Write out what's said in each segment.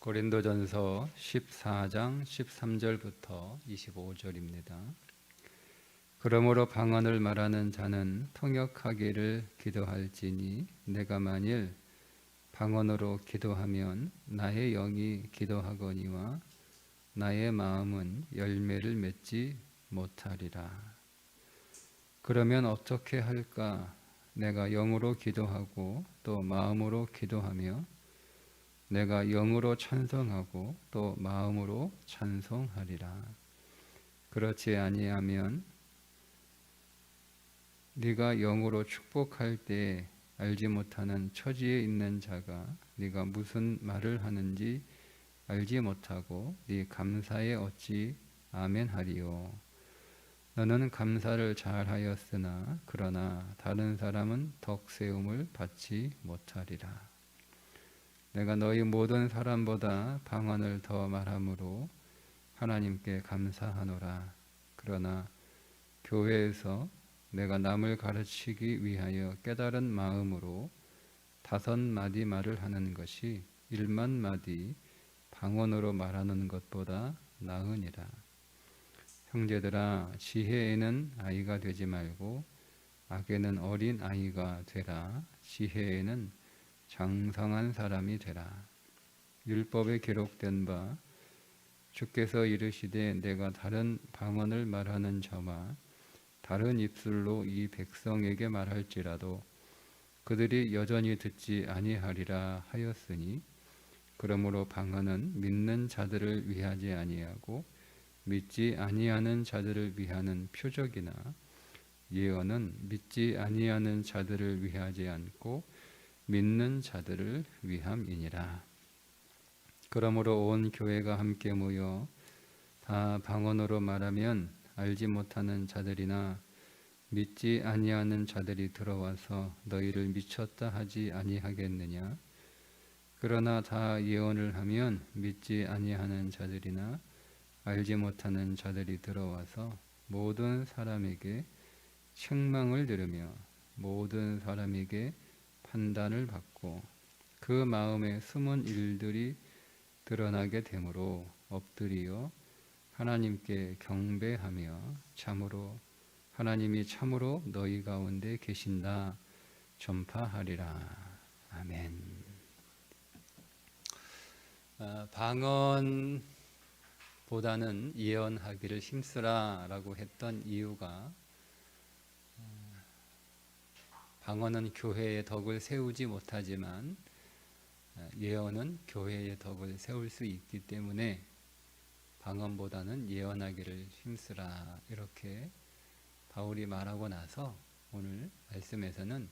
고린도전서 14장 13절부터 25절입니다. 그러므로 방언을 말하는 자는 통역하기를 기도할지니 내가 만일 방언으로 기도하면 나의 영이 기도하거니와 나의 마음은 열매를 맺지 못하리라. 그러면 어떻게 할까? 내가 영으로 기도하고 또 마음으로 기도하며 내가 영으로 찬송하고 또 마음으로 찬송하리라. 그렇지 아니하면 네가 영으로 축복할 때 알지 못하는 처지에 있는 자가 네가 무슨 말을 하는지 알지 못하고 네 감사에 어찌 아멘하리요. 너는 감사를 잘하였으나 그러나 다른 사람은 덕세움을 받지 못하리라. 내가 너희 모든 사람보다 방언을 더 말함으로 하나님께 감사하노라. 그러나 교회에서 내가 남을 가르치기 위하여 깨달은 마음으로 5마디 말을 하는 것이 1만마디 방언으로 말하는 것보다 나으니라. 형제들아, 지혜에는 아이가 되지 말고 악에는 어린 아이가 되라. 지혜에는 장성한 사람이 되라. 율법에 기록된 바 주께서 이르시되 내가 다른 방언을 말하는 자와 다른 입술로 이 백성에게 말할지라도 그들이 여전히 듣지 아니하리라 하였으니, 그러므로 방언은 믿는 자들을 위하지 아니하고 믿지 아니하는 자들을 위하는 표적이나 예언은 믿지 아니하는 자들을 위하지 않고 믿는 자들을 위함이니라. 그러므로 온 교회가 함께 모여 다 방언으로 말하면 알지 못하는 자들이나 믿지 아니하는 자들이 들어와서 너희를 미쳤다 하지 아니하겠느냐? 그러나 다 예언을 하면 믿지 아니하는 자들이나 알지 못하는 자들이 들어와서 모든 사람에게 책망을 들으며 모든 사람에게 판단을 받고 그 마음에 숨은 일들이 드러나게 되므로 엎드리어 하나님께 경배하며 참으로 하나님이 참으로 너희 가운데 계신다 전파하리라. 아멘. 방언보다는 예언하기를 힘쓰라라고 했던 이유가, 방언은 교회의 덕을 세우지 못하지만 예언은 교회의 덕을 세울 수 있기 때문에 방언보다는 예언하기를 힘쓰라, 이렇게 바울이 말하고 나서 오늘 말씀에서는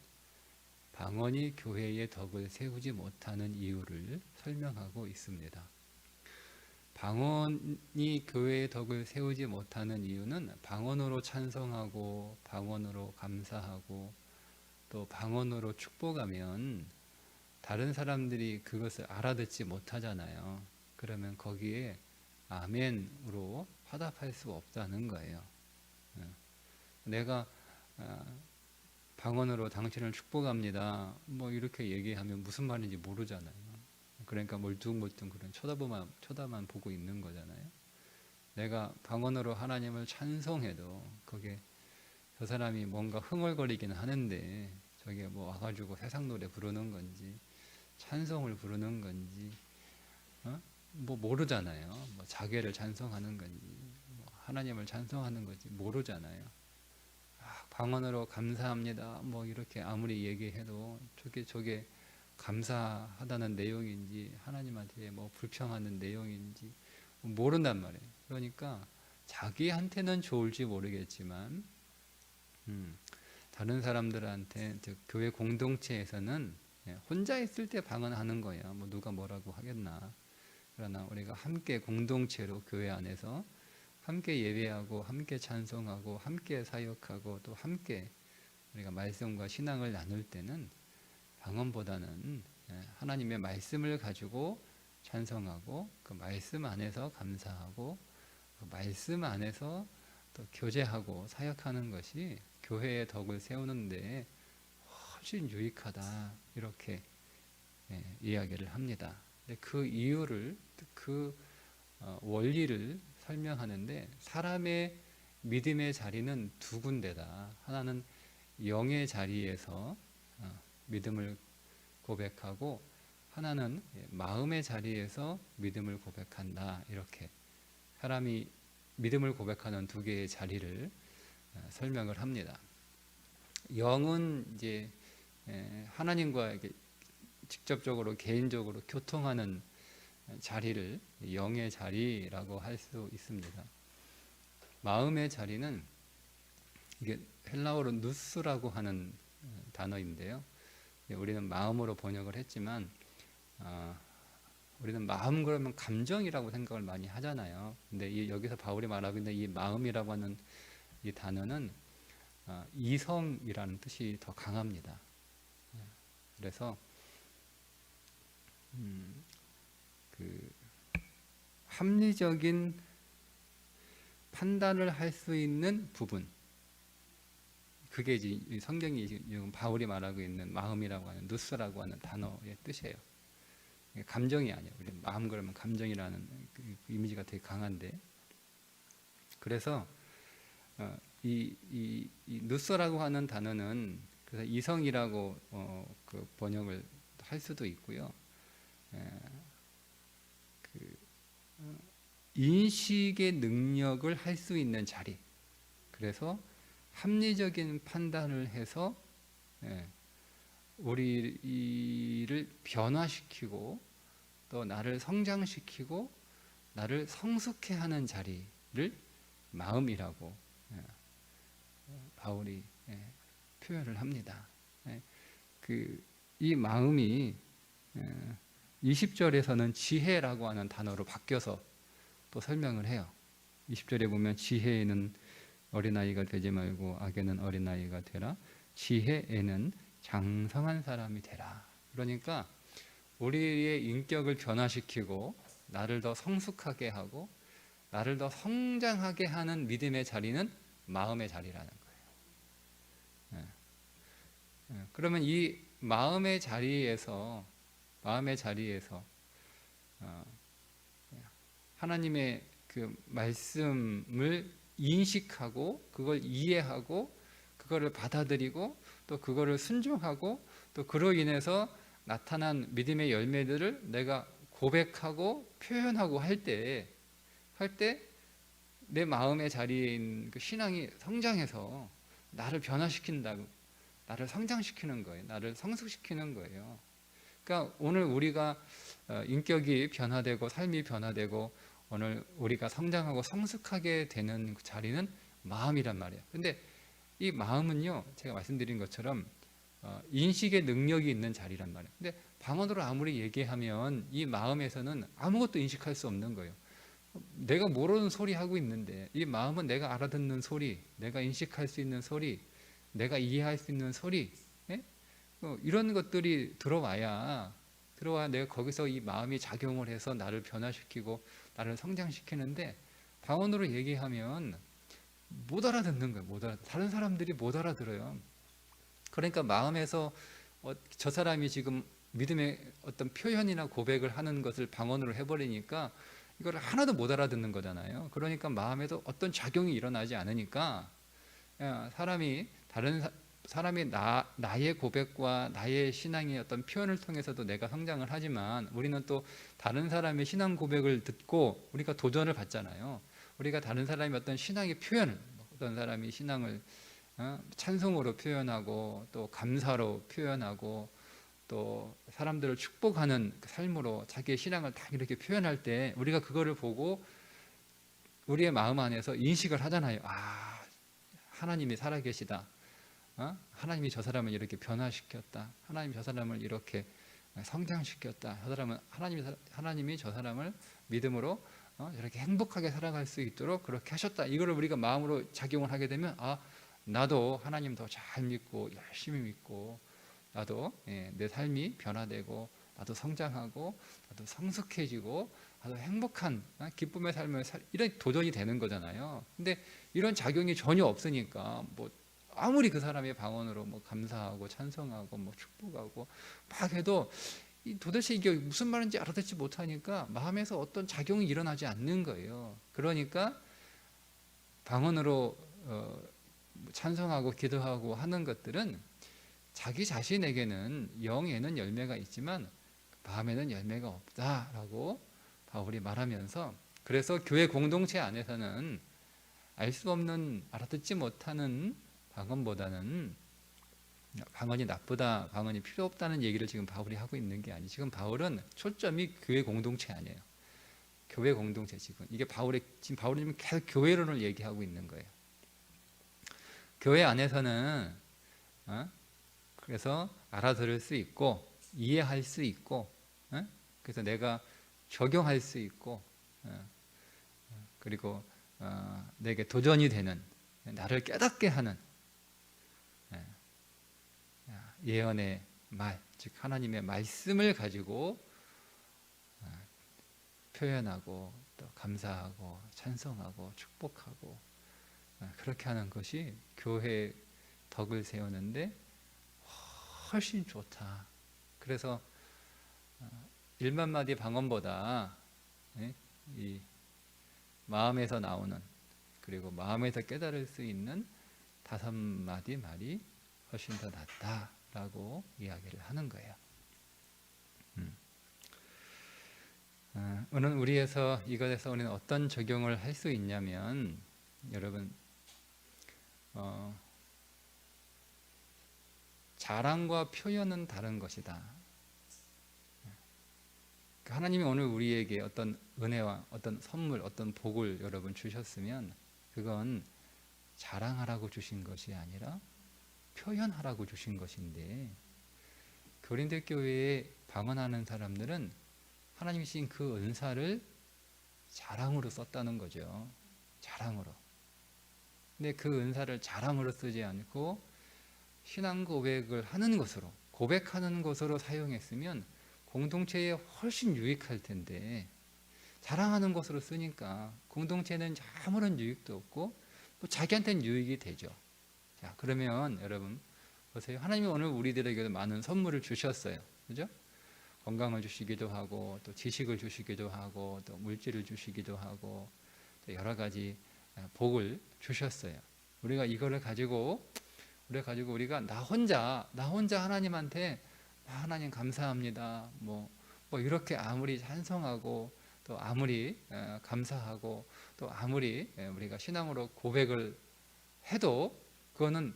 방언이 교회의 덕을 세우지 못하는 이유를 설명하고 있습니다. 방언이 교회의 덕을 세우지 못하는 이유는 방언으로 찬송하고 방언으로 감사하고 또 방언으로 축복하면 다른 사람들이 그것을 알아듣지 못하잖아요. 그러면 거기에 아멘으로 화답할 수 없다는 거예요. 내가 방언으로 당신을 축복합니다 뭐 이렇게 얘기하면 무슨 말인지 모르잖아요. 그러니까 멀뚱멀뚱 그런 쳐다만 보고 있는 거잖아요. 내가 방언으로 하나님을 찬송해도 거기에 저 사람이 뭔가 흥얼거리긴 하는데 저게 뭐 와가지고 세상 노래 부르는 건지 찬송을 부르는 건지 뭐 모르잖아요. 뭐 자기를 찬송하는 건지 뭐 하나님을 찬송하는 건지 모르잖아요. 방언으로 감사합니다 뭐 이렇게 아무리 얘기해도 저게 감사하다는 내용인지 하나님한테 뭐 불평하는 내용인지 모른단 말이에요. 그러니까 자기한테는 좋을지 모르겠지만 다른 사람들한테, 즉 교회 공동체에서는 혼자 있을 때 방언하는 거야. 뭐 누가 뭐라고 하겠나. 그러나 우리가 함께 공동체로 교회 안에서 함께 예배하고 함께 찬송하고 함께 사역하고 또 함께 우리가 말씀과 신앙을 나눌 때는 방언보다는 하나님의 말씀을 가지고 찬송하고 그 말씀 안에서 감사하고 그 말씀 안에서 또 교제하고 사역하는 것이 교회의 덕을 세우는 데 훨씬 유익하다, 이렇게 이야기를 합니다. 근데 그 이유를, 그 원리를 설명하는데, 사람의 믿음의 자리는 두 군데다. 하나는 영의 자리에서 믿음을 고백하고, 하나는 마음의 자리에서 믿음을 고백한다. 이렇게 사람이 믿음을 고백하는 두 개의 자리를 설명을 합니다. 영은 이제 하나님과 이렇게 직접적으로 개인적으로 교통하는 자리를 영의 자리라고 할 수 있습니다. 마음의 자리는 이게 헬라어로 누스라고 하는 단어인데요. 우리는 마음으로 번역을 했지만 우리는 마음 그러면 감정이라고 생각을 많이 하잖아요. 근데 여기서 바울이 말하고 있는 이 마음이라고 하는 이 단어는 이성이라는 뜻이 더 강합니다. 그래서 그 합리적인 판단을 할 수 있는 부분, 그게 이제 성경이 지금 바울이 말하고 있는 마음이라고 하는 누스라고 하는 단어의 뜻이에요. 감정이 아니에요. 우리 마음 그러면 감정이라는 그 이미지가 되게 강한데, 그래서 이 누스라고 하는 단어는 그래서 이성이라고 그 번역을 할 수도 있고요. 인식의 능력을 할 수 있는 자리. 그래서 합리적인 판단을 해서 우리를 변화시키고 또 나를 성장시키고 나를 성숙해 하는 자리를 마음이라고 바울이 표현을 합니다. 이 마음이 20절에서는 지혜라고 하는 단어로 바뀌어서 또 설명을 해요. 20절에 보면 지혜에는 어린아이가 되지 말고 악에는 어린아이가 되라. 지혜에는 장성한 사람이 되라. 그러니까 우리의 인격을 변화시키고 나를 더 성숙하게 하고 나를 더 성장하게 하는 믿음의 자리는 마음의 자리라는 거예요. 그러면 이 마음의 자리에서 하나님의 그 말씀을 인식하고 그걸 이해하고 그거를 받아들이고 또 그거를 순종하고 또 그로 인해서 나타난 믿음의 열매들을 내가 고백하고 표현하고 할 때 내 마음의 자리에 있는 그 신앙이 성장해서 나를 변화시킨다고, 나를 성장시키는 거예요. 나를 성숙시키는 거예요. 그러니까 오늘 우리가 인격이 변화되고 삶이 변화되고 오늘 우리가 성장하고 성숙하게 되는 그 자리는 마음이란 말이에요. 근데 이 마음은요, 제가 말씀드린 것처럼 인식의 능력이 있는 자리란 말이에요. 근데 방언으로 아무리 얘기하면 이 마음에서는 아무것도 인식할 수 없는 거예요. 내가 모르는 소리 하고 있는데 이 마음은 내가 알아듣는 소리, 내가 인식할 수 있는 소리, 내가 이해할 수 있는 소리, 이런 것들이 들어와야 내가 거기서 이 마음이 작용을 해서 나를 변화시키고 나를 성장시키는데, 방언으로 얘기하면 못 알아듣는 거예요. 다른 사람들이 못 알아들어요. 그러니까 마음에서 저 사람이 지금 믿음의 어떤 표현이나 고백을 하는 것을 방언으로 해버리니까 이걸 하나도 못 알아듣는 거잖아요. 그러니까 마음에도 어떤 작용이 일어나지 않으니까 사람이 나의 고백과 나의 신앙의 어떤 표현을 통해서도 내가 성장을 하지만, 우리는 또 다른 사람의 신앙 고백을 듣고 우리가 도전을 받잖아요. 우리가 다른 사람의 어떤 신앙의 표현을, 어떤 사람이 신앙을 찬송으로 표현하고 또 감사로 표현하고 또 사람들을 축복하는 삶으로 자기의 신앙을 다 이렇게 표현할 때 우리가 그거를 보고 우리의 마음 안에서 인식을 하잖아요. 아, 하나님이 살아계시다. 하나님이 저 사람을 이렇게 변화시켰다. 하나님이 저 사람을 이렇게 성장시켰다. 저 사람은 하나님이 저 사람을 믿음으로 이렇게 행복하게 살아갈 수 있도록 그렇게 하셨다. 이거를 우리가 마음으로 작용을 하게 되면, 나도 하나님 더 잘 믿고 열심히 믿고 나도 내 삶이 변화되고 나도 성장하고 나도 성숙해지고 나도 행복한 기쁨의 삶을 이런 도전이 되는 거잖아요. 근데 이런 작용이 전혀 없으니까 뭐 아무리 그 사람의 방언으로 뭐 감사하고 찬송하고 뭐 축복하고 막 해도 도대체 이게 무슨 말인지 알아듣지 못하니까 마음에서 어떤 작용이 일어나지 않는 거예요. 그러니까 방언으로 찬송하고 기도하고 하는 것들은 자기 자신에게는 영에는 열매가 있지만 마음에는 열매가 없다라고 바울이 말하면서, 그래서 교회 공동체 안에서는 알 수 없는, 알아듣지 못하는 방언보다는 방언이 나쁘다, 방언이 필요 없다는 얘기를 지금 바울이 하고 있는 게 아니에요. 지금 바울은 초점이 교회 공동체 아니에요. 교회 공동체. 지금 이게 지금 바울은 계속 교회론을 얘기하고 있는 거예요. 교회 안에서는 그래서 알아들을 수 있고 이해할 수 있고, 그래서 내가 적용할 수 있고, 그리고 내게 도전이 되는, 나를 깨닫게 하는 예언의 말, 즉 하나님의 말씀을 가지고 표현하고 또 감사하고 찬송하고 축복하고 그렇게 하는 것이 교회의 덕을 세우는데 훨씬 좋다. 그래서 1만 마디 방언보다 이 마음에서 나오는, 그리고 마음에서 깨달을 수 있는 5마디 말이 훨씬 더 낫다라고 이야기를 하는 거예요. 오늘 우리에서 이것에서 우리는 어떤 적용을 할 수 있냐면, 여러분 자랑과 표현은 다른 것이다. 하나님이 오늘 우리에게 어떤 은혜와 어떤 선물, 어떤 복을 여러분 주셨으면 그건 자랑하라고 주신 것이 아니라 표현하라고 주신 것인데, 고린도 교회에 방언하는 사람들은 하나님이 주신 그 은사를 자랑으로 썼다는 거죠. 자랑으로. 근데 그 은사를 자랑으로 쓰지 않고 신앙 고백을 하는 것으로, 고백하는 것으로 사용했으면 공동체에 훨씬 유익할 텐데, 자랑하는 것으로 쓰니까 공동체는 아무런 유익도 없고 또 자기한테는 유익이 되죠. 자, 그러면 여러분 보세요. 하나님이 오늘 우리들에게도 많은 선물을 주셨어요. 그죠? 건강을 주시기도 하고 또 지식을 주시기도 하고 또 물질을 주시기도 하고 또 여러 가지 복을 주셨어요. 우리가 이거를 가지고 우리가 나 혼자 하나님한테 하나님 감사합니다. 뭐 이렇게 아무리 찬송하고 또 아무리 감사하고 또 아무리 우리가 신앙으로 고백을 해도 그거는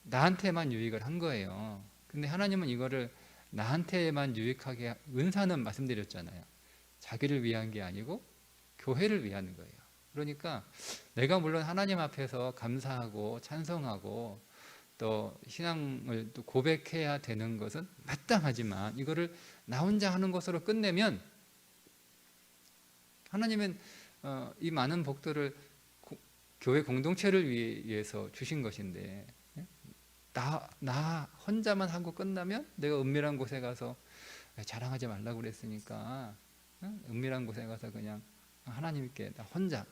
나한테만 유익을 한 거예요. 근데 하나님은 이거를 나한테만 유익하게, 은사는 말씀드렸잖아요. 자기를 위한 게 아니고 교회를 위한 거예요. 그러니까 내가 물론 하나님 앞에서 감사하고 찬송하고 또 신앙을 또 고백해야 되는 것은 마땅하지만, 이거를 나 혼자 하는 것으로 끝내면 하나님은 이 많은 복들을 교회 공동체를 위해서 주신 것인데, 나 혼자만 하고 끝나면, 내가 은밀한 곳에 가서 자랑하지 말라고 그랬으니까 은밀한 곳에 가서 그냥 하나님께 나 혼자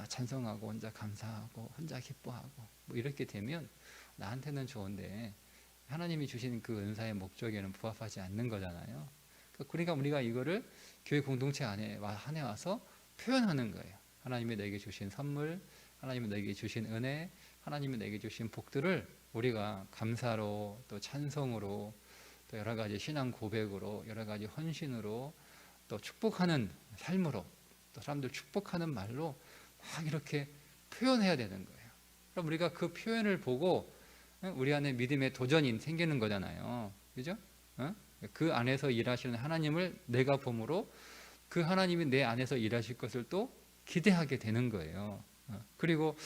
찬송하고 혼자 감사하고 혼자 기뻐하고 뭐 이렇게 되면 나한테는 좋은데 하나님이 주신 그 은사의 목적에는 부합하지 않는 거잖아요. 그러니까 우리가 이거를 교회 공동체 안에 와서 표현하는 거예요. 하나님이 내게 주신 선물, 하나님이 내게 주신 은혜, 하나님이 내게 주신 복들을 우리가 감사로 또 찬송으로 또 여러 가지 신앙 고백으로 여러 가지 헌신으로 또 축복하는 삶으로 또 사람들 축복하는 말로 막 이렇게 표현해야 되는 거예요. 그럼 우리가 그 표현을 보고 우리 안에 믿음의 도전이 생기는 거잖아요. 그죠? 그 안에서 일하시는 하나님을 내가 봄으로 그 하나님이 내 안에서 일하실 것을 또 기대하게 되는 거예요. 그리고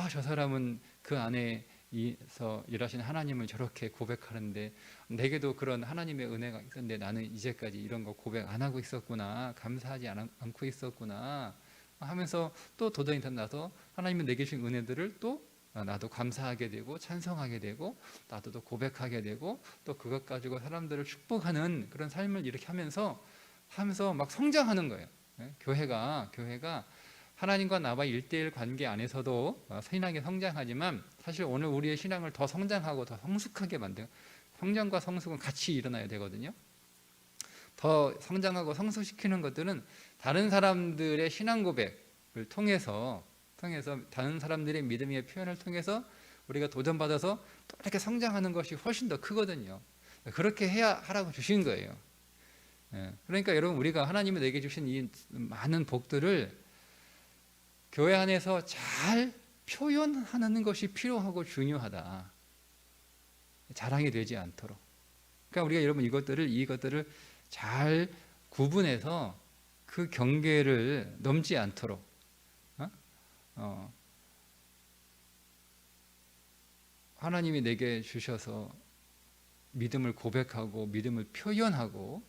저 사람은 그 안에서 일하시는 하나님을 저렇게 고백하는데 내게도 그런 하나님의 은혜가 있었는데 나는 이제까지 이런 거 고백 안 하고 있었구나, 감사하지 않고 있었구나 하면서 또 도전이 나서 하나님이 내게 주신 은혜들을 또 나도 감사하게 되고 찬송하게 되고 나도 또 고백하게 되고 또 그것 가지고 사람들을 축복하는 그런 삶을 이렇게 하면서 막 성장하는 거예요. 교회가 하나님과 나와 1:1 관계 안에서도 신앙이 성장하지만 사실 오늘 우리의 신앙을 더 성장하고 더 성숙하게 만드는 성장과 성숙은 같이 일어나야 되거든요. 더 성장하고 성숙시키는 것들은 다른 사람들의 신앙 고백을 통해서 다른 사람들의 믿음의 표현을 통해서 우리가 도전받아서 또 이렇게 성장하는 것이 훨씬 더 크거든요. 그렇게 해야 하라고 주신 거예요. 그러니까 여러분, 우리가 하나님이 내게 주신 이 많은 복들을 교회 안에서 잘 표현하는 것이 필요하고 중요하다. 자랑이 되지 않도록. 그러니까 우리가 여러분 이것들을 잘 구분해서 그 경계를 넘지 않도록 하나님이 내게 주셔서 믿음을 고백하고 믿음을 표현하고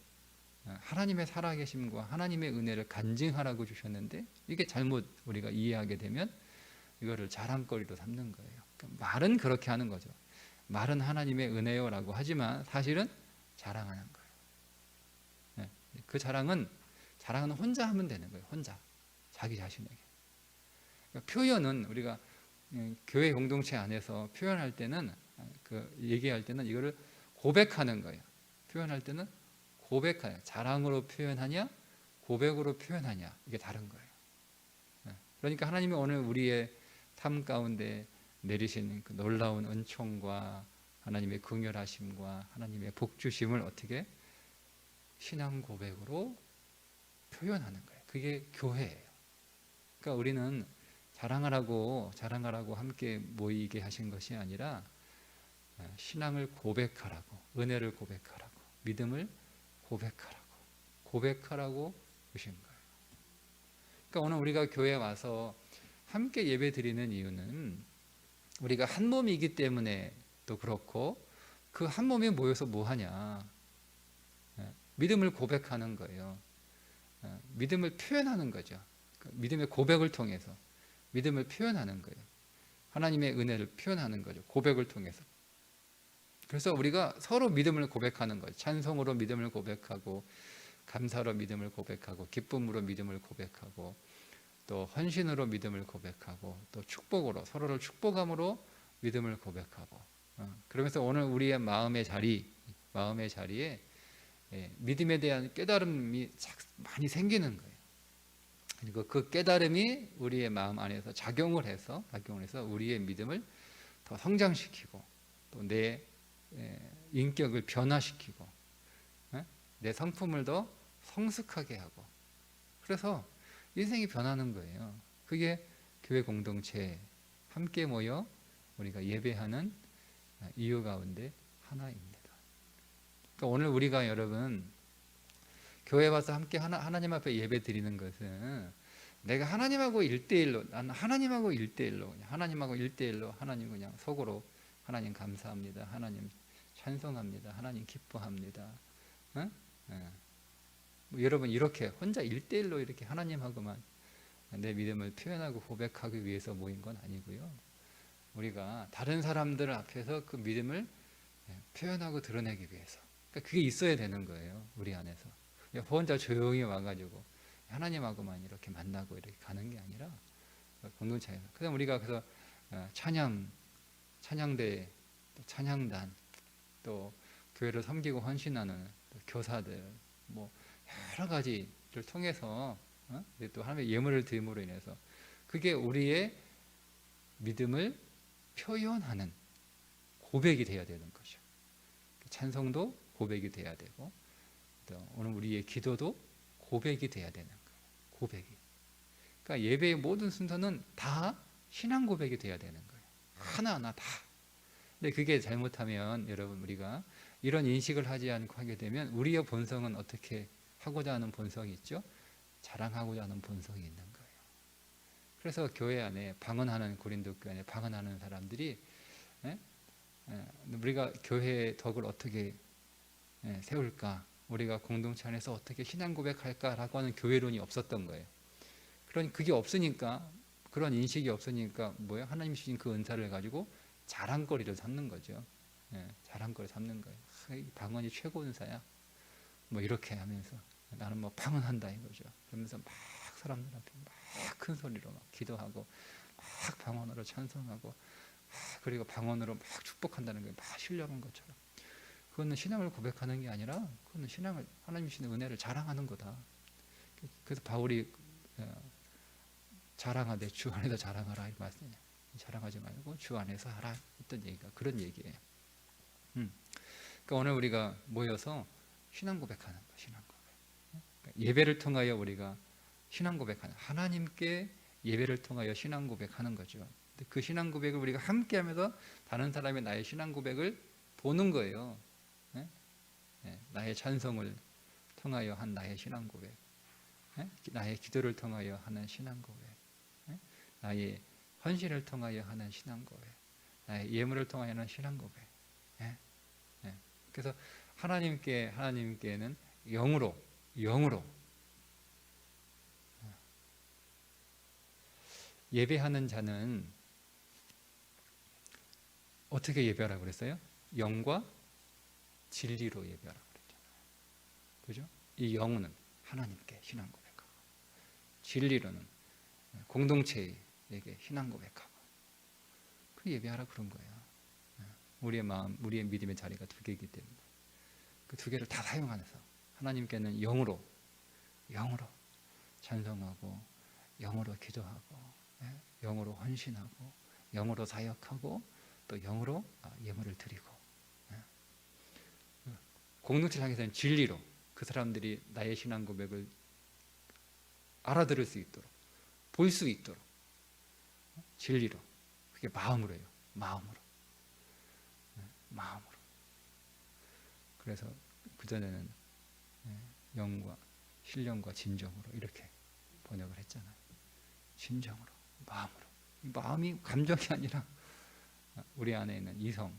하나님의 살아계심과 하나님의 은혜를 간증하라고 주셨는데, 이게 잘못 우리가 이해하게 되면 이거를 자랑거리로 삼는 거예요. 그러니까 말은 그렇게 하는 거죠. 말은 하나님의 은혜요라고 하지만 사실은 자랑하는 거예요. 그 자랑은 혼자 하면 되는 거예요. 혼자 자기 자신에게. 그러니까 표현은 우리가 교회 공동체 안에서 표현할 때는, 얘기할 때는 이거를 고백하는 거예요. 표현할 때는 고백하냐, 자랑으로 표현하냐, 고백으로 표현하냐, 이게 다른 거예요. 그러니까 하나님이 오늘 우리의 삶 가운데 내리신 그 놀라운 은총과 하나님의 긍휼하심과 하나님의 복주심을 어떻게 신앙 고백으로 표현하는 거예요. 그게 교회예요. 그러니까 우리는 자랑하라고 함께 모이게 하신 것이 아니라 신앙을 고백하라고, 은혜를 고백하라고, 믿음을 고백하라고 주신 거예요. 그러니까 오늘 우리가 교회에 와서 함께 예배 드리는 이유는 우리가 한 몸이기 때문에 또 그렇고, 그 한 몸에 모여서 뭐 하냐? 믿음을 고백하는 거예요. 믿음을 표현하는 거죠. 믿음의 고백을 통해서 믿음을 표현하는 거예요. 하나님의 은혜를 표현하는 거죠. 고백을 통해서. 그래서 우리가 서로 믿음을 고백하는 거예요. 찬송으로 믿음을 고백하고, 감사로 믿음을 고백하고, 기쁨으로 믿음을 고백하고, 또 헌신으로 믿음을 고백하고, 또 축복으로, 서로를 축복함으로 믿음을 고백하고. 그러면서 오늘 우리의 마음의 자리에 믿음에 대한 깨달음이 많이 생기는 거예요. 그리고 그 깨달음이 우리의 마음 안에서 작용을 해서 우리의 믿음을 더 성장시키고, 또 내 인격을 변화시키고, 내 성품을 더 성숙하게 하고, 그래서 인생이 변하는 거예요. 그게 교회 공동체 함께 모여 우리가 예배하는 이유 가운데 하나입니다. 그러니까 오늘 우리가 여러분 교회 와서 함께 하나님 앞에 예배 드리는 것은 내가 하나님하고 1대1로, 나는 하나님하고 1대1로 하나님 그냥 속으로 하나님 감사합니다, 하나님 찬송합니다, 하나님 기뻐합니다. 뭐 여러분 이렇게 혼자 1대1로 이렇게 하나님하고만 내 믿음을 표현하고 고백하기 위해서 모인 건 아니고요. 우리가 다른 사람들 앞에서 그 믿음을 표현하고 드러내기 위해서, 그러니까 그게 있어야 되는 거예요. 우리 안에서 혼자 조용히 와가지고 하나님하고만 이렇게 만나고 이렇게 가는 게 아니라 공동체에서. 그래서 우리가 그래서 찬양대, 또 찬양단, 또 교회를 섬기고 헌신하는 교사들, 뭐 여러 가지를 통해서 또 하나님의 예물을 드림으로 인해서 그게 우리의 믿음을 표현하는 고백이 되어야 되는 거죠. 찬송도 고백이 돼야 되고, 또 오늘 우리의 기도도 고백이 돼야 되는 거예요. 고백이. 그러니까 예배의 모든 순서는 다 신앙 고백이 돼야 되는 거예요. 하나하나 다. 근데 그게 잘못하면 여러분, 우리가 이런 인식을 하지 않고 하게 되면 우리의 본성은 어떻게 하고자 하는 본성이 있죠? 자랑하고자 하는 본성이 있는 거예요. 그래서 교회 안에 방언하는, 고린도 교회 안에 방언하는 사람들이 우리가 교회의 덕을 어떻게 세울까, 우리가 공동체 안에서 어떻게 신앙 고백할까라고 하는 교회론이 없었던 거예요. 그러니 그게 없으니까, 그런 인식이 없으니까 뭐예요? 하나님 주신 그 은사를 가지고 자랑거리를 삼는 거죠. 자랑거리 삼는 거예요. 방언이 최고 은사야. 뭐 이렇게 하면서 나는 뭐 방언한다 이거죠. 그러면서 막 사람들 앞에 막 큰 소리로 막 기도하고, 막 방언으로 찬송하고, 그리고 방언으로 막 축복한다는 거예요. 막 신령한 것처럼. 그거는 신앙을 고백하는 게 아니라 그거는 신앙을 하나님 주시는 은혜를 자랑하는 거다. 그래서 바울이 자랑하되 주 안에서 자랑하라 이 말씀이냐. 자랑하지 말고 주 안에서 하라 했던 얘기가 그런 얘기예요. 그러니까 오늘 우리가 모여서 신앙 고백하는 거, 신앙 고백. 그러니까 예배를 통하여 우리가 신앙 고백하는, 하나님께 예배를 통하여 신앙 고백하는 거죠. 그 신앙 고백을 우리가 함께하면서 다른 사람의 나의 신앙 고백을 보는 거예요. 나의 찬송을 통하여 한 나의 신앙 고백, 나의 기도를 통하여 하는 신앙 고백, 나의 헌신을 통하여 하는 신앙 고백, 나의 예물을 통하여 하는 신앙 고백. 그래서 하나님께는 영으로 예배하는 자는 어떻게 예배하라고 그랬어요? 영과 진리로 예배하라고 그랬잖아요. 그죠? 이 영은 하나님께 신앙 고백하고, 진리로는 공동체에게 신앙 고백하고, 그 예배하라 그런 거예요. 우리의 마음, 우리의 믿음의 자리가 두 개이기 때문에 그 두 개를 다 사용하면서 하나님께는 영으로 찬송하고, 영으로 기도하고, 영으로 헌신하고, 영으로 사역하고, 또 영으로 예물을 드리고, 공동체를 향해서는 진리로 그 사람들이 나의 신앙 고백을 알아들을 수 있도록, 볼 수 있도록 진리로, 그게 마음으로예요. 마음으로. 그래서 그전에는 영과 신령과 진정으로 이렇게 번역을 했잖아요. 진정으로, 마음으로. 이 마음이 감정이 아니라 우리 안에 있는 이성,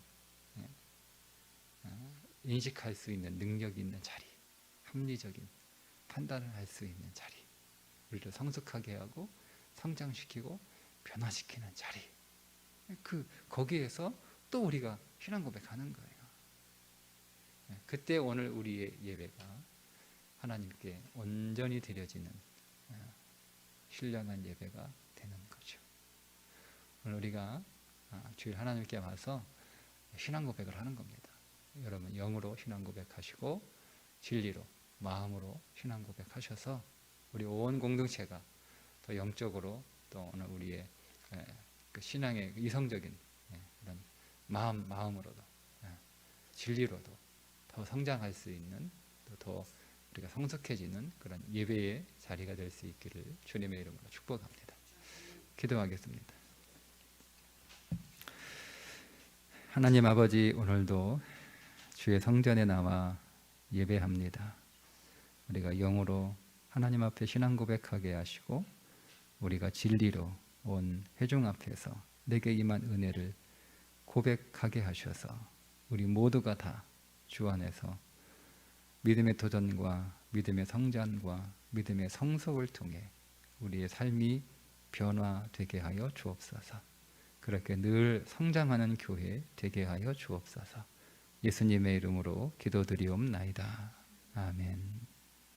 인식할 수 있는 능력이 있는 자리, 합리적인 판단을 할 수 있는 자리, 우리를 성숙하게 하고 성장시키고 변화시키는 자리, 거기에서 또 우리가 신앙 고백하는 거예요. 그때 오늘 우리의 예배가 하나님께 온전히 드려지는 신령한 예배가 되는 거죠. 오늘 우리가 주일 하나님께 와서 신앙 고백을 하는 겁니다. 여러분 영으로 신앙 고백하시고 진리로, 마음으로 신앙 고백하셔서 우리 온 공동체가 더 영적으로, 또 오늘 우리의 그 신앙의 이성적인 그런 마음으로도, 진리로도 더 성장할 수 있는, 또 더 우리가 성숙해지는 그런 예배의 자리가 될 수 있기를 주님의 이름으로 축복합니다. 기도하겠습니다. 하나님 아버지, 오늘도 주의 성전에 나와 예배합니다. 우리가 영으로 하나님 앞에 신앙 고백하게 하시고, 우리가 진리로 온 회중 앞에서 내게 임한 은혜를 고백하게 하셔서 우리 모두가 다 주 안에서 믿음의 도전과 믿음의 성장과 믿음의 성숙을 통해 우리의 삶이 변화되게 하여 주옵소서. 그렇게 늘 성장하는 교회 되게 하여 주옵소서. 예수님의 이름으로 기도드리옵나이다. 아멘.